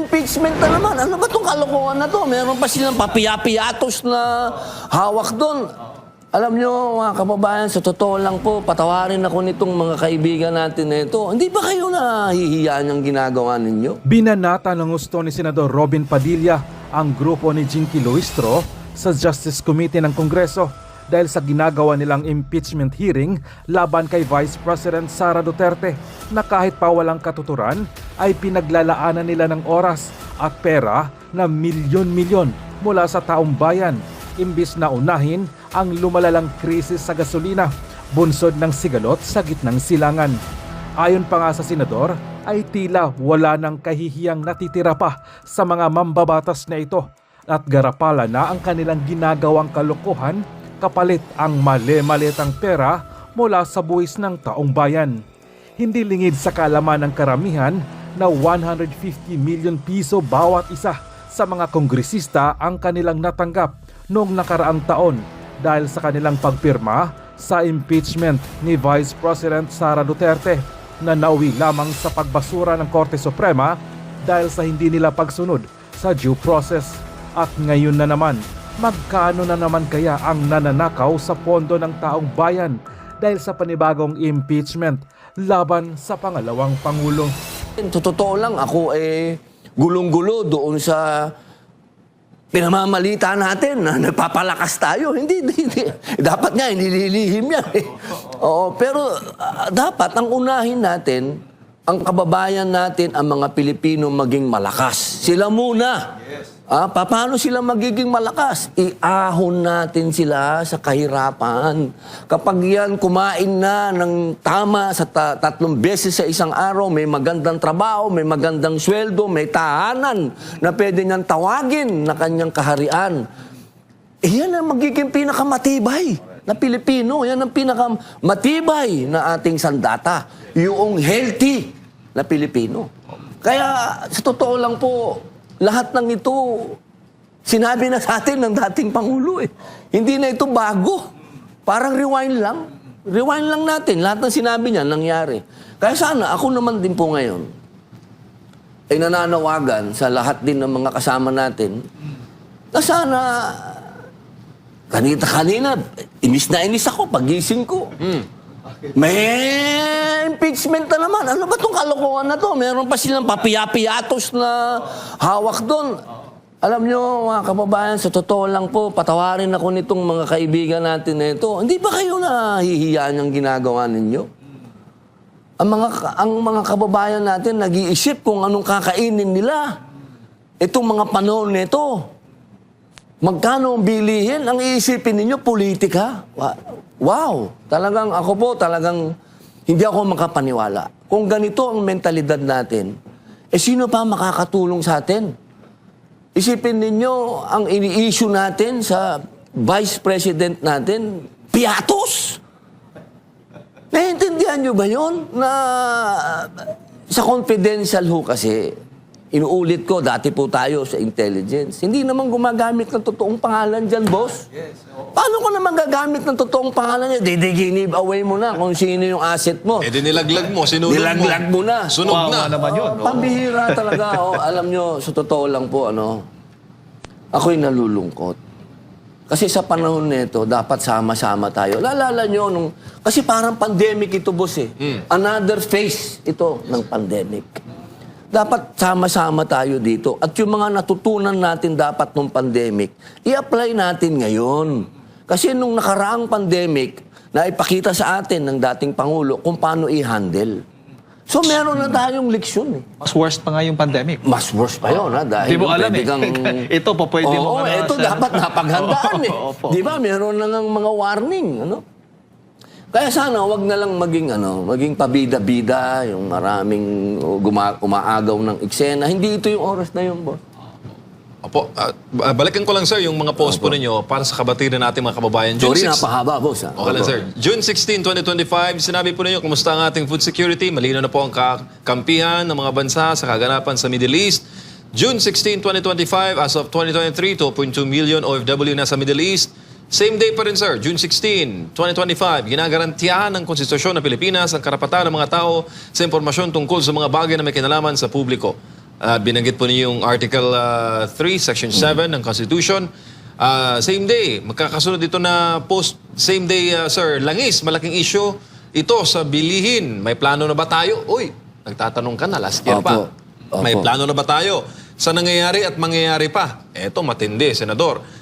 impeachment na naman. Ano ba itong kalokohan na to? Meron pa silang papiyapiyatos na hawak doon. Alam nyo, mga kababayan, sa totoo lang po, patawarin ako nitong mga kaibigan natin na ito. Hindi ba kayo nahihiyaan ang ginagawa ninyo? Binanata ng gusto ni Senador Robin Padilla ang grupo ni Jinky Luistro sa Justice Committee ng Kongreso dahil sa ginagawa nilang impeachment hearing laban kay Vice President Sara Duterte na kahit pa walang katuturan ay pinaglalaanan nila ng oras at pera na milyon-milyon mula sa taong bayan imbis na unahin ang lumalalang krisis sa gasolina, bunsod ng sigalot sa gitnang silangan. Ayon pa nga sa senador, ay tila wala nang kahihiyang natitira pa sa mga mambabatas na ito at garapala na ang kanilang ginagawang kalokohan kapalit ang mali-malitang pera mula sa buwis ng taong bayan. Hindi lingid sa kaalaman ng karamihan na 150 milyon piso bawat isa sa mga kongresista ang kanilang natanggap noong nakaraang taon dahil sa kanilang pagpirma sa impeachment ni Vice President Sara Duterte na nauwi lamang sa pagbasura ng Korte Suprema dahil sa hindi nila pagsunod sa due process. At ngayon na naman, magkano na naman kaya ang nananakaw sa pondo ng taong bayan dahil sa panibagong impeachment laban sa pangalawang Pangulo? Totoo lang, ako gulong-gulo doon sa pinamamalita natin na nagpapalakas tayo. Hindi. Dapat nga, nililihim yan. Oo, pero dapat ang unahin natin, ang kababayan natin, ang mga Pilipino maging malakas. Sila muna. Paano sila magiging malakas? Iahon natin sila sa kahirapan. Kapag yan kumain na ng tama sa 3 beses sa isang araw, may magandang trabaho, may magandang sweldo, may tahanan na pwede niyang tawagin na kanyang kaharian. Yan ang magiging pinakamatibay na Pilipino. Yan ang pinakamatibay na ating sandata. Yung healthy na Pilipino. Kaya sa totoo lang po, lahat ng ito, sinabi na sa atin ng dating Pangulo eh. Hindi na ito bago. Parang rewind lang. Rewind lang natin. Lahat ng sinabi niya, nangyari. Kaya sana, ako naman din po ngayon, ay nananawagan sa lahat din ng mga kasama natin, na sana, kanina, inis na inis ako, pagising ko. May impeachment na naman. Ano ba itong kalokohan na to? Meron pa silang papiyapiyatos na hawak doon. Alam nyo, mga kababayan, sa totoo lang po, patawarin ako nitong mga kaibigan natin na ito. Hindi ba kayo nahihiyaan ang ginagawa ninyo? Ang mga kababayan natin nag-iisip kung anong kakainin nila. Itong mga panahon nito. Magkano ang bilihin? Ang iisipin ninyo, politika. Wow! Talagang ako po, hindi ako makapaniwala. Kung ganito ang mentalidad natin, sino pa makakatulong sa atin? Isipin ninyo, ang ini-issue natin sa Vice President natin, piatos! Naiintindihan nyo ba yun? Na sa confidential ho kasi, inuulit ko, dati po tayo sa intelligence. Hindi naman gumagamit ng totoong pangalan dyan, boss. Paano ko naman gagamit ng totoong pangalan niya? Give away mo na kung sino yung asset mo. Di nilaglag mo, sinunod mo. Nilaglag mo na. Sunog na. naman yun. Pambihira talaga. Alam nyo, sa totoo lang po, ako'y nalulungkot. Kasi sa panahon nito, dapat sama-sama tayo. Lalala nyo, kasi parang pandemic ito, boss eh. Another phase ito ng pandemic. Dapat sama-sama tayo dito. At yung mga natutunan natin dapat nung pandemic, i-apply natin ngayon. Kasi nung nakaraang pandemic, naipakita sa atin ng dating Pangulo kung paano i-handle. So meron na tayong leksyon eh. Mas worst pa nga yung pandemic. Mas worse pa yun, ha? Dahil Di mo alam pwede eh. kang... Ito pa pwede mo. ito dapat napaghandaan eh. Opo. Di ba? Meron na ng mga warning, Kaya sana wag na lang maging pabida-bida, yung maraming umaagaw ng eksena. Hindi ito yung oras na yun, boss. Opo, balikan ko lang sir yung mga post po ninyo para sa kabatiran natin mga kababayan. Sorry, napahaba, boss. Okay lang sir. June 16, 2025, sinabi po ninyo kumusta ang ating food security. Malinaw na po ang kakampihan ng mga bansa sa kaganapan sa Middle East. June 16, 2025, as of 2023, 2.2 million OFW na sa Middle East. Same day pa rin, sir, June 16, 2025, ginagarantiyahan ng Konstitusyon ng Pilipinas ang karapatan ng mga tao sa impormasyon tungkol sa mga bagay na may kinalaman sa publiko. Binanggit po niyo yung Article 3, Section 7 ng Constitution. Same day, magkakasunod ito na post, same day, sir, langis, malaking issue. Ito sa bilihin, may plano na ba tayo? Uy, nagtatanong ka na, last year pa. Opo. May plano na ba tayo? Sa nangyayari at mangyayari pa? Eto, matindi, Senador.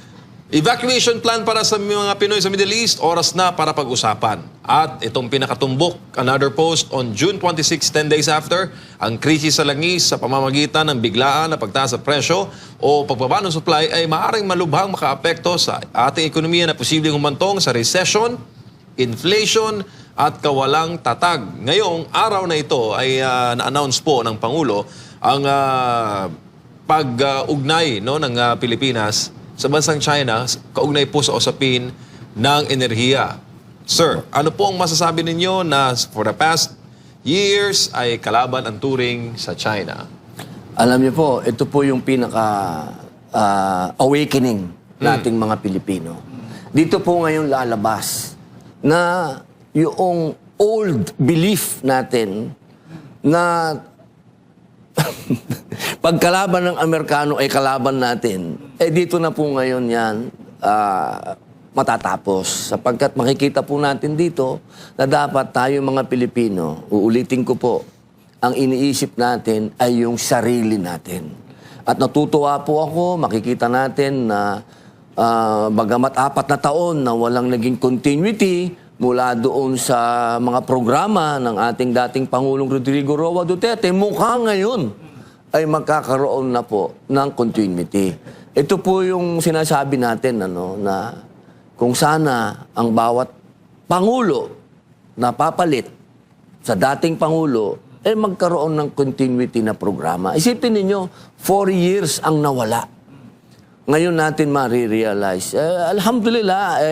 Evacuation plan para sa mga Pinoy sa Middle East, oras na para pag-usapan. At itong pinakatumbok, another post on June 26, 10 days after, ang krisis sa langis sa pamamagitan ng biglaan na pagtaas sa presyo o pagbaba ng supply ay maaaring malubhang makaapekto sa ating ekonomiya na posibleng humantong sa recession, inflation, at kawalang tatag. Ngayong araw na ito ay na-announce po ng Pangulo ang pag-ugnay ng Pilipinas sa bansang China, kaugnay po sa usapin ng enerhiya. Sir, ano po ang masasabi ninyo na for the past years ay kalaban ang turing sa China? Alam niyo po, ito po yung pinaka-awakening nating mga Pilipino. Dito po ngayon lalabas na yung old belief natin na pagkalaban ng Amerikano ay kalaban natin, dito na po ngayon yan matatapos. Sapagkat makikita po natin dito na dapat tayo mga Pilipino, uulitin ko po, ang iniisip natin ay yung sarili natin. At natutuwa po ako, makikita natin na bagamat 4 na taon na walang naging continuity mula doon sa mga programa ng ating dating Pangulong Rodrigo Roa Duterte, mukha ngayon ay magkakaroon na po ng continuity. Ito po yung sinasabi natin na kung sana ang bawat Pangulo na papalit sa dating Pangulo magkaroon ng continuity na programa. Isipin ninyo, 4 years ang nawala. Ngayon natin marirealize. Alhamdulillah,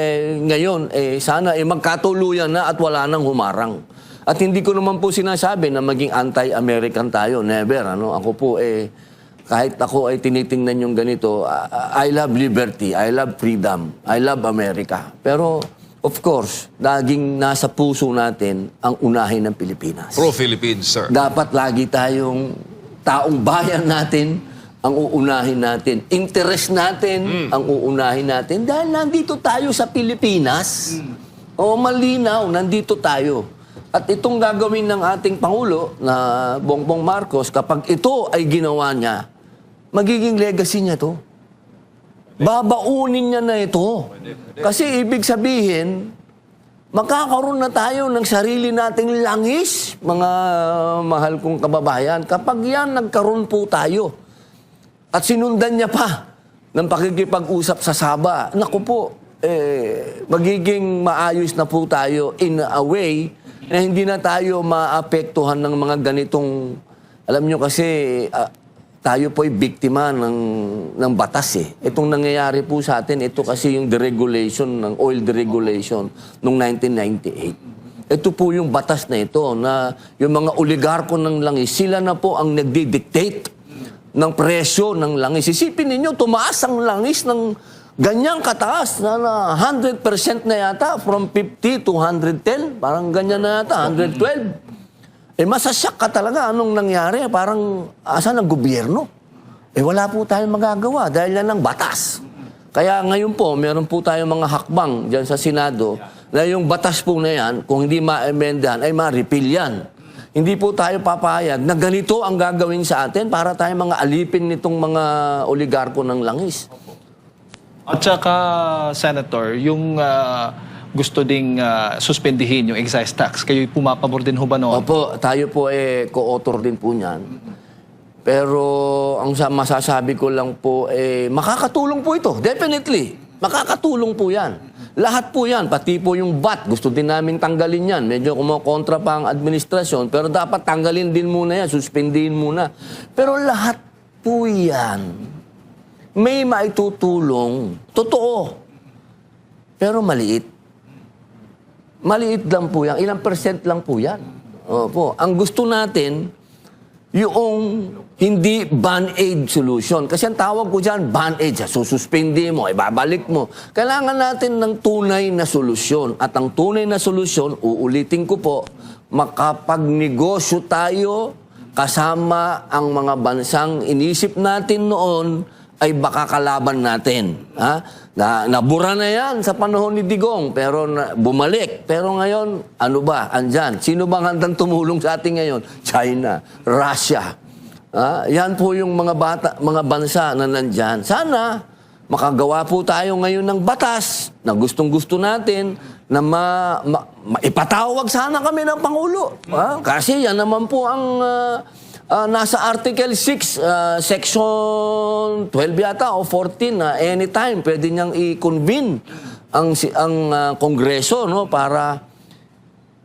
ngayon, sana magkatuluyan na at wala nang humarang. At hindi ko naman po sinasabi na maging anti-American tayo. Never. Ako po, kahit ako ay tinitingnan yung ganito, I love liberty, I love freedom, I love America. Pero, of course, laging nasa puso natin ang unahin ng Pilipinas. Pro-Philippines, sir. Dapat lagi tayong taong bayan natin ang uunahin natin. Interest natin ang uunahin natin dahil nandito tayo sa Pilipinas. O malinaw, nandito tayo. At itong gagawin ng ating Pangulo na Bongbong Marcos, kapag ito ay ginawa niya, magiging legacy niya to. Babaunin niya na ito. Kasi ibig sabihin, makakaroon na tayo ng sarili nating langis, mga mahal kong kababayan, kapag yan nagkaroon po tayo. At sinundan niya pa ng pakikipag-usap sa Sabah. Naku po, magiging maayos na po tayo in a way na hindi na tayo maapektuhan ng mga ganitong, alam nyo kasi, tayo po ay biktima ng batas Itong nangyayari po sa atin, ito kasi yung deregulation, ng oil deregulation noong 1998. Ito po yung batas na ito na yung mga oligarko ng langis, sila na po ang nagdi-dictate ng presyo ng langis. Isipin ninyo, tumaas ang langis ng ganyang kataas na 100% na yata, from 50 to 110, parang ganyan na yata, 112. Masasyak ka talaga anong nangyari, parang asan ang gobyerno? Wala po tayong magagawa dahil yan ang batas. Kaya ngayon po, meron po tayong mga hakbang dyan sa Senado na yung batas po na yan, kung hindi ma-emendahan, ay ma-repeal yan. Hindi po tayo papayag na ganito ang gagawin sa atin para tayo mga alipin nitong mga oligarko ng langis. At saka, Senator, yung gusto ding suspendihin yung excise tax, kayo pumapabor din ho ba noon? Opo, tayo po co-author din po niyan. Pero ang masasabi ko lang po, makakatulong po ito. Definitely. Makakatulong po yan. Lahat po yan, pati po yung VAT, gusto din namin tanggalin yan. Medyo kumokontra pa ang administrasyon, pero dapat tanggalin din muna yan, suspendihin muna. Pero lahat po yan, may maitutulong. Totoo. Pero maliit. Maliit lang po yan. Ilang percent lang po yan. Opo. Ang gusto natin, yung hindi ban-aid solution. Kasi ang tawag ko dyan, ban-aid. Sususpindi mo, ibabalik mo. Kailangan natin ng tunay na solusyon. At ang tunay na solusyon, uulitin ko po, makapagnegosyo tayo kasama ang mga bansang inisip natin noon ay baka kalaban natin. Ha? Nabura na yan sa panahon ni Digong, pero bumalik. Pero ngayon, ano ba? Andyan. Sino bang handang tumulong sa atin ngayon? China, Russia. Yan po yung mga bansa na nandyan. Sana makagawa po tayo ngayon ng batas na gustong-gusto natin na ipatawag sana kami ng Pangulo. Kasi yan naman po ang nasa Article 6, Section 12 yata o 14 na anytime pwede niyang i-convene ang Kongreso, no, para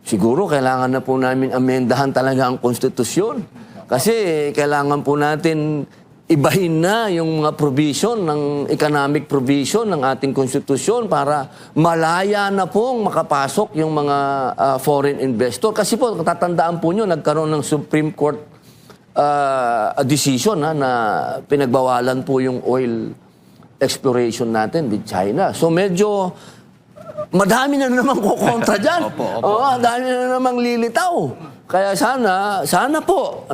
siguro kailangan na po namin amendahan talaga ang konstitusyon. Kasi kailangan po natin ibahin na yung mga provision ng economic provision ng ating konstitusyon para malaya na pong makapasok yung mga foreign investor. Kasi po, tatandaan po nyo, nagkaroon ng Supreme Court decision na pinagbawalan po yung oil exploration natin with China. So medyo madami na naman kukontra dyan. Madami na namang lilitaw. Kaya sana po,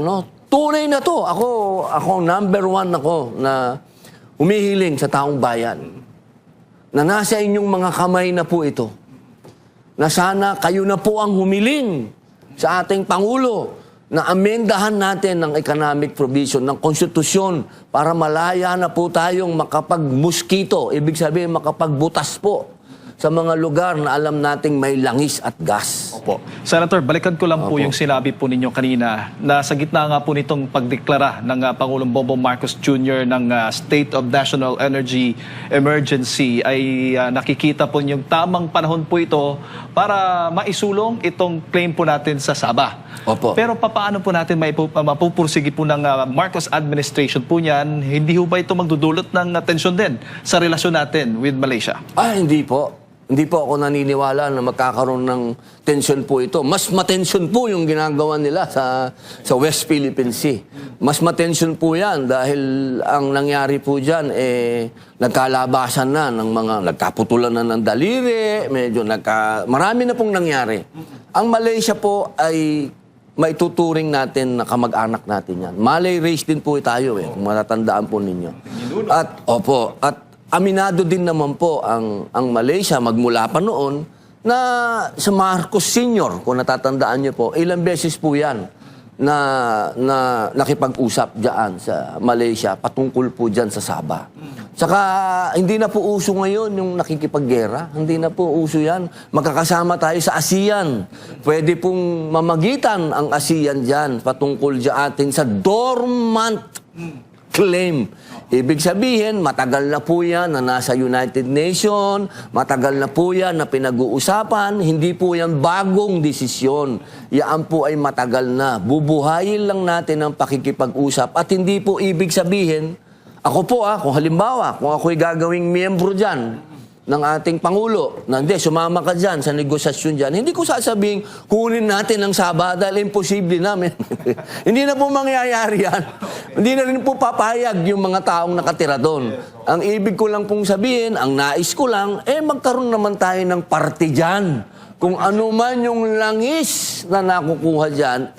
tunay na to. Ako number 1 ako na humihiling sa taong bayan na nasa inyong mga kamay na po ito. Na sana kayo na po ang humiling sa ating Pangulo na amendahan natin ng economic provision, ng konstitusyon para malaya na po tayong makapag-muskito, ibig sabihin makapagbutas po sa mga lugar na alam nating may langis at gas. Opo. Senator, balikan ko lang po yung sinabi po ninyo kanina na sa gitna nga po nitong pagdeklara ng Pangulong Bongbong Marcos Jr. ng State of National Energy Emergency ay nakikita po yung tamang panahon po ito para maisulong itong claim po natin sa Sabah. Opo. Pero paano po natin mapupursigi po ng Marcos administration po niyan? Hindi ho ba ito magdudulot ng tensyon din sa relasyon natin with Malaysia? Hindi po. Hindi po ako naniniwala na magkakaroon ng tension po ito. Mas matensyon po yung ginagawa nila sa West Philippine Sea. Mas matensyon po yan dahil ang nangyari po dyan, nagkalabasan na ng mga, nagkaputulan na ng daliri, marami na pong nangyari. Ang Malaysia po ay maituturing natin na kamag-anak natin yan. Malay race din po tayo kung matatandaan po ninyo. At aminado din naman po ang Malaysia magmula pa noon na sa Marcos Sr., kung natatandaan niyo po, ilang beses po yan na nakipag-usap dyan sa Malaysia patungkol po dyan sa Sabah. Saka hindi na po uso ngayon yung nakikipaggera. Hindi na po uso yan. Magkakasama tayo sa ASEAN. Pwede pong mamagitan ang ASEAN dyan patungkol dyan atin sa dormant claim. Ibig sabihin, matagal na po yan na nasa United Nations, matagal na po yan na pinag-uusapan, hindi po yan bagong desisyon. Yan po ay matagal na. Bubuhayin lang natin ang pakikipag-usap at hindi po ibig sabihin, ako po kung halimbawa, kung ako'y gagawing miyembro dyan ng ating Pangulo, na hindi, sumama ka dyan sa negosasyon dyan, hindi ko sasabihin, kunin natin ang Sabah dahil imposible namin. Hindi na po mangyayari yan. Hindi na rin po papayag yung mga taong nakatira doon. Ang ibig ko lang pong sabihin, ang nais ko lang, magkaroon naman tayo ng party dyan. Kung ano man yung langis na nakukuha dyan,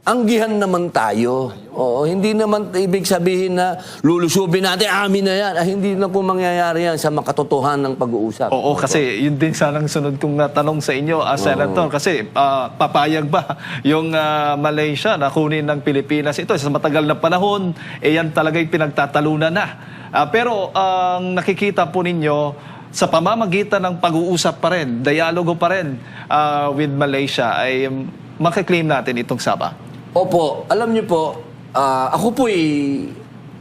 anggihan naman tayo. Hindi naman ibig sabihin na lulusubin natin, amin na yan. Hindi na po mangyayari yan sa makatotohanan ng pag-uusap. Oo, kasi yun din sanang sunod kong natanong sa inyo, Senator. Kasi papayag ba yung Malaysia na kunin ng Pilipinas ito? Sa matagal na panahon, yan talaga'y pinagtatalunan na. Pero ang nakikita po ninyo, sa pamamagitan ng pag-uusap pa rin, dialogo pa rin with Malaysia, ay makiklaim natin itong Sabah. Opo, alam niyo po, ako po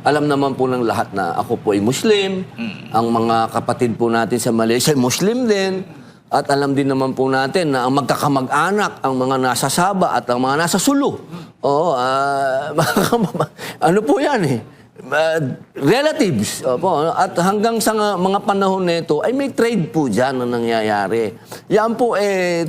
alam naman po ng lahat na ako po ay Muslim. Ang mga kapatid po natin sa Malaysia ay Muslim din. At alam din naman po natin na ang magkakamag-anak, ang mga nasa Sabah at ang mga nasa Sulu. Ano po yan relatives. Opo, at hanggang sa mga panahon na ito, ay may trade po dyan na nangyayari. Yan po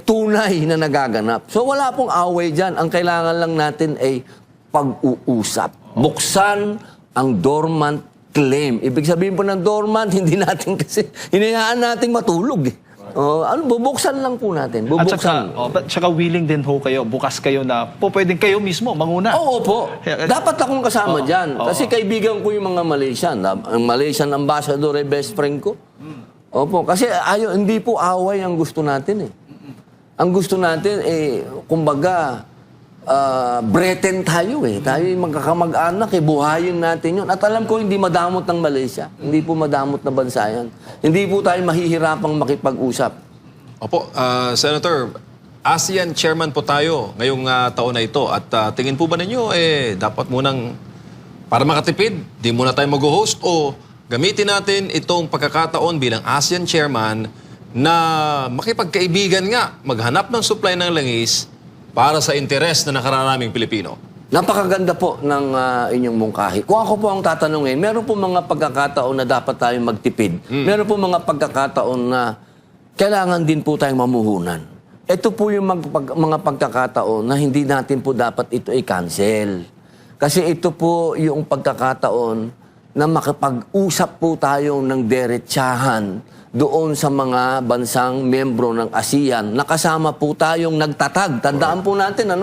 tunay na nagaganap. So wala pong away dyan. Ang kailangan lang natin ay pag-uusap. Buksan ang dormant claim. Ibig sabihin po ng dormant, hindi natin kasi, hinayaan natin matulog. Bubuksan lang po natin. At Bubuksan. saka willing din ho kayo, bukas kayo na po pwedeng kayo mismo manguna. Oo po. Dapat akong kasama dyan. Kasi kaibigan ko yung mga Malaysian. Ang Malaysian ambassador ay best friend ko. Opo. Kasi hindi po away ang gusto natin eh. Ang gusto natin kumbaga, Breton tayo eh. Tayo yung magkakamag-anak eh. Buhayin natin yun. At alam ko hindi madamot ng Malaysia. Hindi po madamot na bansa yan. Hindi po tayo mahihirapang makipag-usap. Opo, Senator, ASEAN chairman po tayo ngayong taon na ito. At tingin po ba ninyo, dapat munang, para makatipid, di muna tayo mag-host o gamitin natin itong pagkakataon bilang ASEAN chairman na makipagkaibigan nga, maghanap ng supply ng langis para sa interes na nakararaming Pilipino. Napakaganda po ng inyong mungkahi. Kung ako po ang tatanungin, meron po mga pagkakataon na dapat tayong magtipid. Meron po mga pagkakataon na kailangan din po tayong mamuhunan. Ito po yung mga pagkakataon na hindi natin po dapat ito i-cancel. Kasi ito po yung pagkakataon na makipag-usap po tayo ng diretsahan doon sa mga bansang membro ng ASEAN. Nakasama po tayong nagtatag. Tandaan po natin,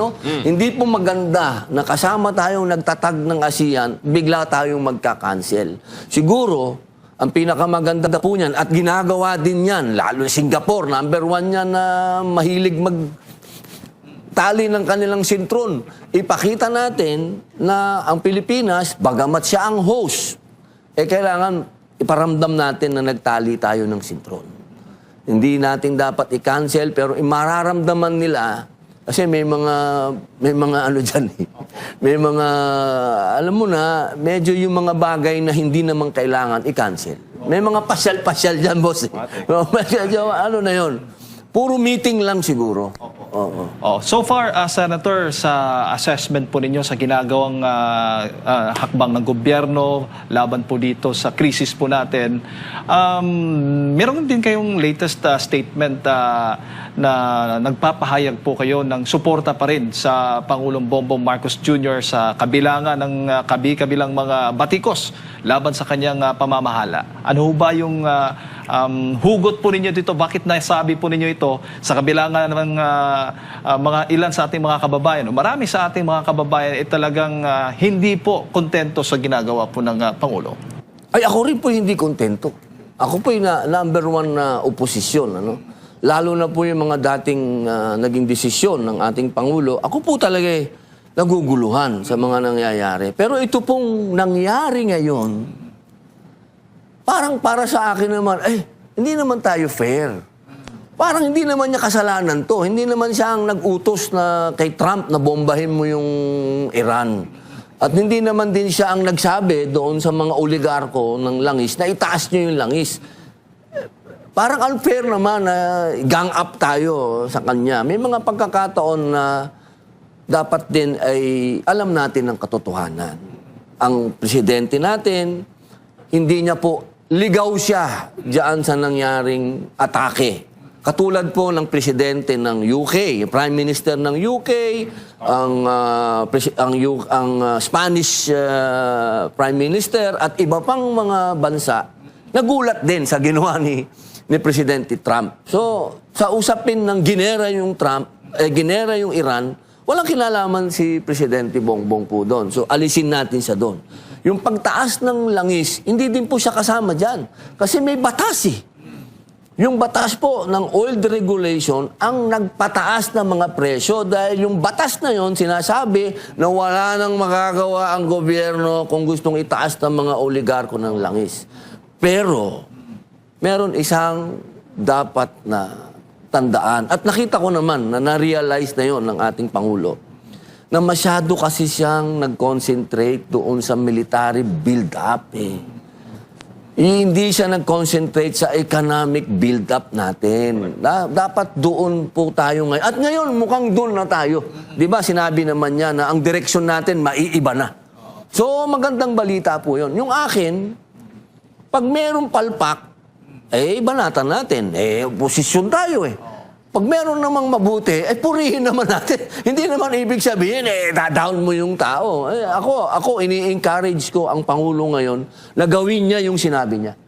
Hindi po maganda na kasama tayong nagtatag ng ASEAN, bigla tayong magka-cancel. Siguro, ang pinakamaganda po niyan, at ginagawa din yan, lalo Singapore, number 1 yan na mahilig tali ng kanilang sintron. Ipakita natin na ang Pilipinas, bagamat siya ang host, kailangan iparamdam natin na nagtali tayo ng sintron. Hindi natin dapat i-cancel, pero mararamdaman nila, kasi may mga ano dyan eh. May mga, alam mo na, medyo yung mga bagay na hindi naman kailangan i-cancel. May mga pasyal-pasyal dyan, boss. Ano na yon? Puro meeting lang siguro. So far, Senator, sa assessment po ninyo sa ginagawang hakbang ng gobyerno laban po dito sa krisis po natin, meron din kayong latest statement na nagpapahayag po kayo ng suporta pa rin sa Pangulong Bongbong Marcos Jr. sa kabilangan ng kabilang mga batikos laban sa kanyang pamamahala. Ano ba yung hugot po ninyo dito? Bakit nasabi po ninyo ito sa kabilangan ng mga ilan sa ating mga kababayan? Marami sa ating mga kababayan ay talagang hindi po kontento sa ginagawa po ng Pangulo. Ay, ako rin po hindi kontento. Ako po yung number 1 na oposisyon, Lalo na po yung mga dating naging desisyon ng ating Pangulo. Ako po talaga naguguluhan sa mga nangyayari. Pero ito pong nangyari ngayon, parang para sa akin naman, hindi naman tayo fair. Parang hindi naman niya kasalanan to. Hindi naman siya ang nag-utos na kay Trump na bombahin mo yung Iran. At hindi naman din siya ang nagsabi doon sa mga oligarko ng langis na itaas niyo yung langis. Parang unfair naman na gang up tayo sa kanya. May mga pagkakataon na dapat din ay alam natin ang katotohanan. Ang presidente natin, hindi niya po ligaw siya diyan sa nangyaring atake. Katulad po ng presidente ng UK, Prime Minister ng UK, ang Spanish Prime Minister at iba pang mga bansa, nagulat din sa ginawa ni Presidente Trump. So, sa usapin ng ginera yung ginera yung Iran, walang kinalaman si Presidente Bongbong po doon. So, alisin natin siya doon. Yung pagtaas ng langis, hindi din po siya kasama dyan. Kasi may batas eh. Yung batas po ng oil regulation ang nagpataas ng mga presyo dahil yung batas na yon sinasabi na wala nang makagawa ang gobyerno kung gustong itaas ng mga oligarko ng langis. Pero, meron isang dapat na tandaan. At nakita ko naman na na-realize na yon ng ating Pangulo na masyado kasi siyang nag-concentrate doon sa military build-up eh. Hindi siya nag-concentrate sa economic build-up natin. Dapat doon po tayo ngayon. At ngayon, mukhang doon na tayo. Di ba, sinabi naman niya na ang direksyon natin maiiba na. So, magandang balita po yon. Yung akin, pag merong palpak, banatan natin. Oposisyon tayo eh. Pag meron namang mabuti, purihin naman natin. Hindi naman ibig sabihin, da-down mo yung tao. Ako ini-encourage ko ang Pangulo ngayon na gawin niya yung sinabi niya.